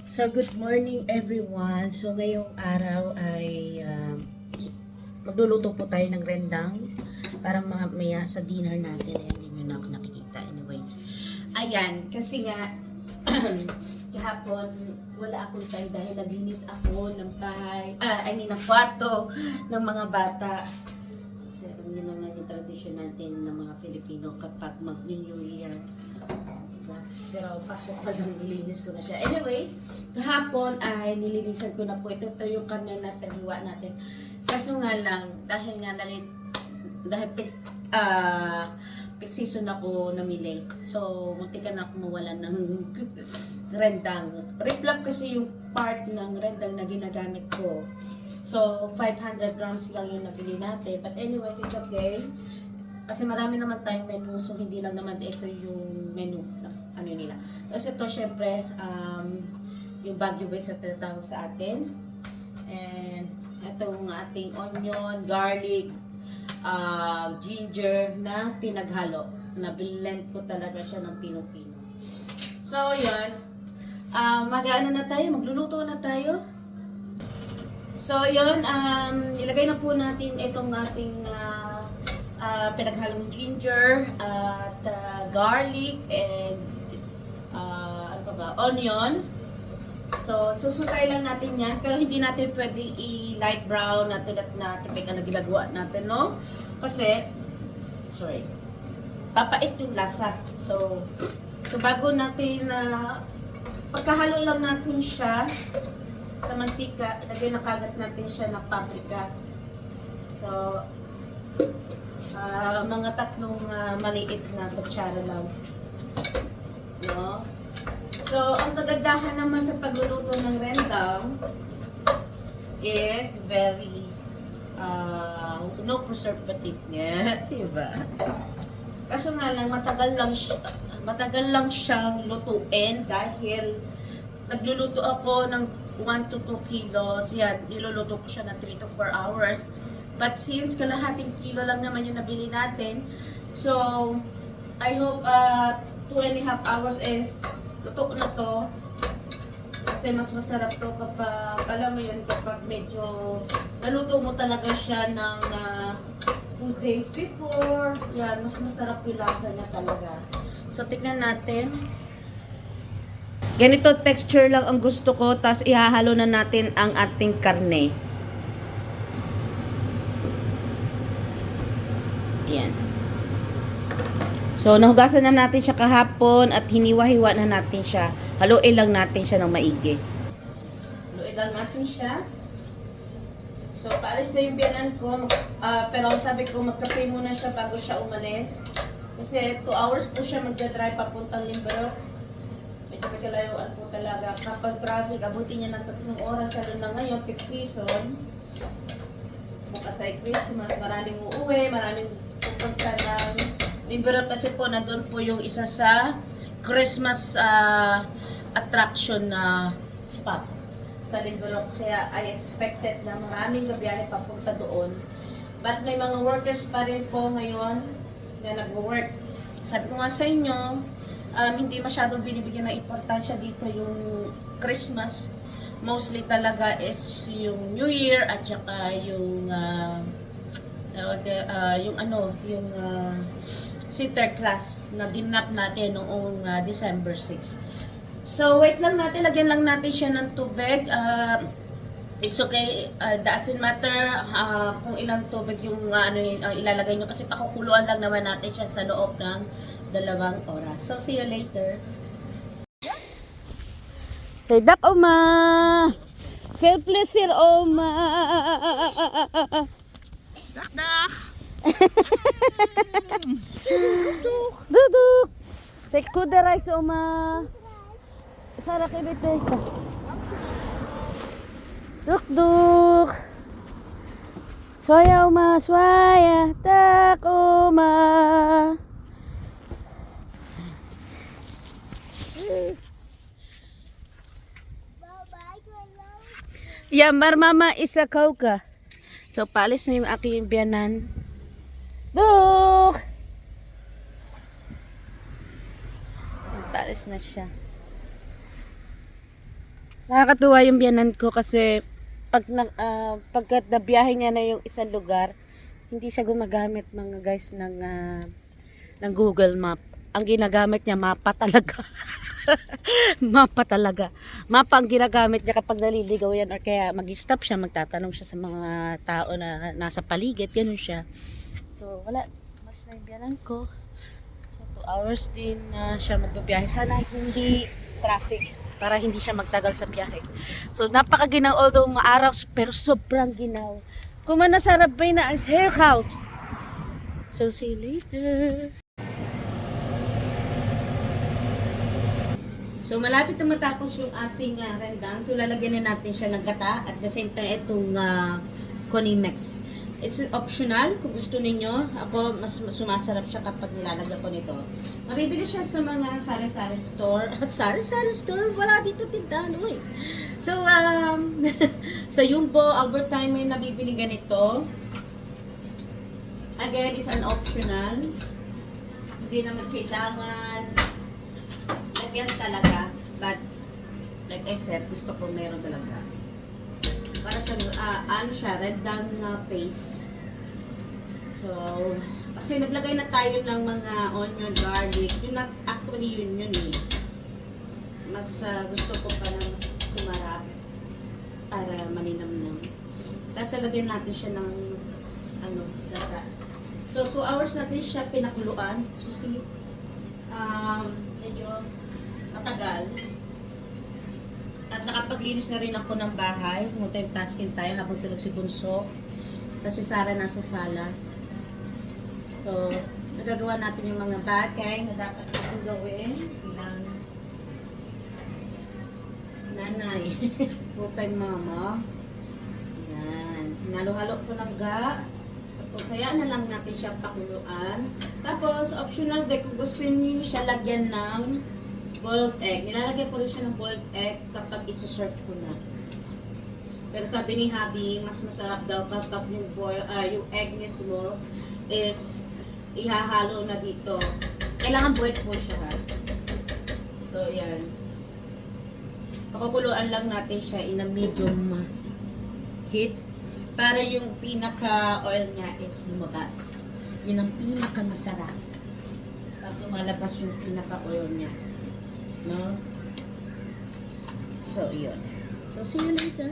So, good morning everyone. So, ngayong araw ay magluluto po tayo ng rendang para mamaya sa dinner natin. Ayan, hindi nyo na ako nakikita. Anyways, ayan, kasi nga kahapon wala akong time dahil naglinis ako ng bahay, ng kwarto ng mga bata. Kasi alam nyo naman yung tradisyon natin ng mga Filipino kapag mag-New Year. Pero pasok pa lang, nilinis ko na siya. Anyways, kahapon ay nilinisan ko na po. Ito yung karne na paghiwa natin. Kaso nga lang, dahil peak season ako namili. So, munti ka na ako mawalan ng rendang. Reflap kasi yung part ng rendang na ginagamit ko. So, 500 grams lang yung nabili natin. But anyways, it's okay. Kasi marami naman tayong menu, so hindi lang naman ito yung menu na ano nila. Tapos ito, syempre, yung Baguio Beans na tinatawag sa atin. And itong ating onion, garlic, ginger na pinaghalo. Na-blend ko talaga siya ng pino-pino. So, yun. Mag-ano na tayo? Magluluto na tayo. So, yun. Ilagay na po natin itong ating pinaghalong ginger at garlic and onion. So, susukay lang natin yan, pero hindi natin pwede i-light brown na tulad na tipika na ginagawa natin, no? Kasi, papait yung lasa. So bago natin pagkahalo lang natin siya sa mantika, ilagay na kagat natin siya ng paprika. So, mga tatlong maliit na kutsara lang. No? So, ang kagandahan naman sa pagluluto ng rendang is very no preservative niya, diba? Kaso nga lang matagal lang siyang lutuin dahil nagluluto ako ng 1 to 2 kilos. Yan, niluluto ko siya ng 3 to 4 hours. But since kalahating kilo lang naman yung nabili natin, so I hope 2.5 hours is luto na to. Kasi mas masarap to kapag, alam mo yun, kapag medyo naluto mo talaga siya ng 2 days before. Yan, mas masarap yung lasa niya talaga. So, tignan natin. Ganito texture lang ang gusto ko, tapos ihahalo na natin ang ating karne. Yan. So, nahugasan na natin siya kahapon at hiniwa-hiwa na natin siya. Haluin lang natin siya ng maigi. Haluin lang natin siya. So, paalis na yung biyanan ko. Pero sabi ko, magkape muna siya bago siya umalis. Kasi 2 hours po siya magdadrive papuntang Limbero. Medyo kalayuan po talaga. Kapag traffic, abutin niya ng 3 oras. Lalo na ngayon, peak season. Bukas ay Christmas. Maraming uuwi, maraming pupunta ng Limbero kasi po, nandun po yung isa sa Christmas attraction na spot sa Limbero. Kaya I expected na maraming gabiyahe papunta doon. But may mga workers pa rin po ngayon na nag-work. Sabi ko nga sa inyo, hindi masyadong binibigyan ng importansya dito yung Christmas. Mostly talaga is yung New Year at saka yung Sinterklaas na ginap natin noong December 6. So, wait lang natin. Lagyan lang natin siya ng tubig. It's okay. Doesn't matter kung ilang tubig yung ilalagay nyo kasi pakukuluan lang naman natin siya sa loob ng 2 oras. So, see you later. Say, Dak Oma! Feel pleasure, Oma! Dak dak. Duduk! Say, kuda rice, Oma! Sarah, kibit na siya. Duk duk. Swaya Oma, swaya. Tak Oma. Yambar mama isa kauka. So paalis na yung aking biyanan. Duk. Paalis na siya. Nakakatuwa yung biyanan ko kasi pagkat nabiyahe niya na yung isang lugar, hindi siya gumagamit mga guys ng Google Map. Ang ginagamit niya, mapa talaga. Mapa talaga. Mapa ang ginagamit niya kapag naliligaw yan or kaya mag-stop siya, magtatanong siya sa mga tao na nasa paligid, ganun siya. So, wala. Mas na yung biyanan ko. So, 2 hours din na siya magbabiyahe. Sana hindi traffic para hindi siya magtagal sa biyahe. So, napakaginaw although maaraw pero sobrang ginaw. Kung manasarap ba na ang haircut. So, see you later. So, malapit na matapos yung ating rendang. So, lalagyan na natin siya ng gata at the same time itong Conimex. It's optional kung gusto ninyo. Ako, mas sumasarap siya kapag nilalagyan ko nito. Mabibili siya sa mga sari-sari store. Sari-sari store? Wala dito tindahan. Uy. So, sa Jumbo, Albert Time may nabibili ganito. Again, is an optional. Hindi naman kailangan lagyan talaga. But, like I said, gusto ko meron talaga. Para siya, rendang paste. So, kasi naglagay na tayo ng mga onion, garlic. Yun na, actually yun eh. Mas gusto ko pa na mas sumarap para maninamnam. Tapos lagyan natin siya ng gata. So, 2 hours natin siya pinakuluan. So, see, medyo matagal. At nakapaglinis na rin ako ng bahay. Multitasking tayo habang tulog si Bunso. Kasi Sara nasa sala. So, nagagawa natin yung mga bagay na dapat natin gawin bilang nanay. Full-time mama. Yan. Hinalo-halo ko ng ga. Tapos, hayaan na lang natin siya pakuluan. Tapos, optional din kung gusto niyo siya lagyan ng boiled egg. Nilalagay po rin siya ng boiled egg kapag isa-serve ko na. Pero sabi ni Habi, mas masarap daw kapag yung egg mismo is ihahalo na dito. Kailangan boiled po siya ha. So, yan. Pakukuluan lang natin siya in a medium heat para yung pinaka-oil niya is lumabas. Yun ang pinaka-masarap. Pag lumalabas yung pinaka-oil niya. No? So, yun. So, see you later.